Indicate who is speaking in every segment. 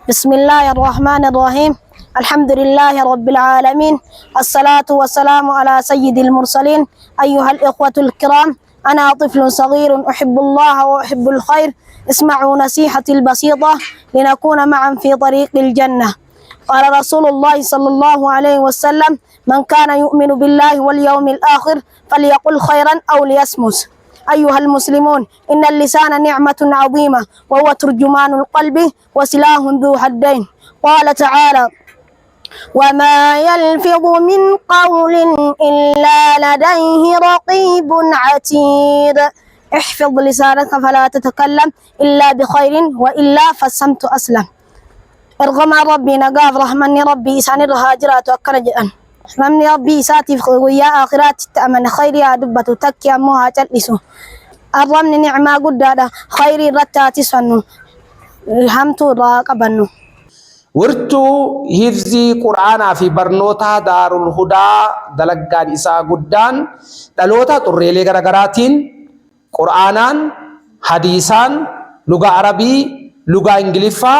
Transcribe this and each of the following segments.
Speaker 1: بسم الله الرحمن الرحيم. الحمد لله رب العالمين، الصلاة والسلام على سيد المرسلين. أيها الإخوة الكرام، أنا طفل صغير أحب الله وأحب الخير. اسمعوا نصيحتي البسيطة لنكون معا في طريق الجنة. قال رسول الله صلى الله عليه وسلم: من كان يؤمن بالله واليوم الآخر فليقل خيرا أو ليصمت. أيها المسلمون، إن اللسان نعمة عظيمة، وهو ترجمان القلب وسلاح ذو حدين. قال تعالى: وما يلفظ من قول إلا لديه رقيب عتيد. احفظ لسانك فلا تتكلم إلا بخير، وإلا فالصمت أسلم. ارغم ربي نقاف رحمني ربي إسان الهاجرات وكرجأن رحمني ربي إساتي ويا آخرات تأمن خير يا دبة تكي أمها تلسو. أرمني نعمة قدادة خيري رتاتي سنو الحمد راقبنو.
Speaker 2: ورتو هفزي قرآن في برنوتا دار الهدى دلقان إساء قدان دلوتا تريلي غرغراتين قرآنان حديثان لغة عربي لغة انجليفا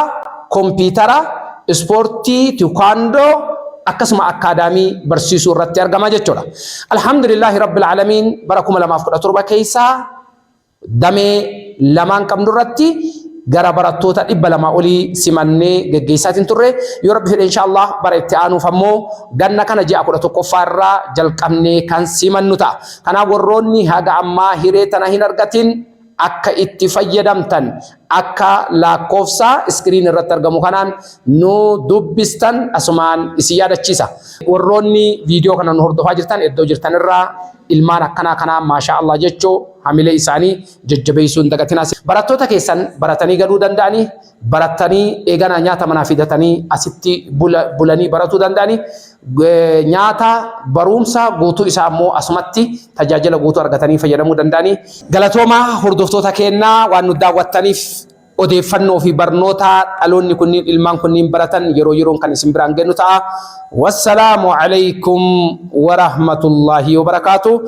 Speaker 2: كمبيوترا اسبورتي تيكواندو أكسما أكادامي برسيسو الرتي أرغما جتولا. الحمد لله رب العالمين. بركم لما أفكر أتربا كيسا دمي لمان كم نرتي gara barattoota 200 olii simannee geggeessaatiin turre yoo rabbi fedhe inshallah bara itti aanuuf ammoo ganna kana ji'a 11ffaa irraa jalqabnee kan simannu ta'a. Kanaaf warroonni haga ammaa hiree tana hin argatin akka itti fayyadamtan akka lakkoofsa iskiriin irratti argamu kanaan nu dubbistan asumaan isin yaadachiisa. Warroonni viidiyoo kana nu hordofaa jirtan iddoo jirtan irraa ilmaan akkanaa kanaa maasha Allah jechuu hamilee isaanii jajjabeessuun dagatinaa. Barattoota keessan baratanii galuu danda'anii baratanii eegana nyaata manaa fidatanii asitti bulanii baratuu danda'anii nyaata barumsa guutuu isaa immoo asumatti tajaajila guutuu argatanii fayyadamuu danda'anii. Galatoomaa hordoftoota keenyaa waan nu daawwattaniif odeeffannoo fi barnoota dhaloonni kunniin ilmaan kunniin baratan yeroo yeroon kan isin biraan gennu ta'a. Wassalaamu alaykum wa rahmatullahi wa barakaatuh.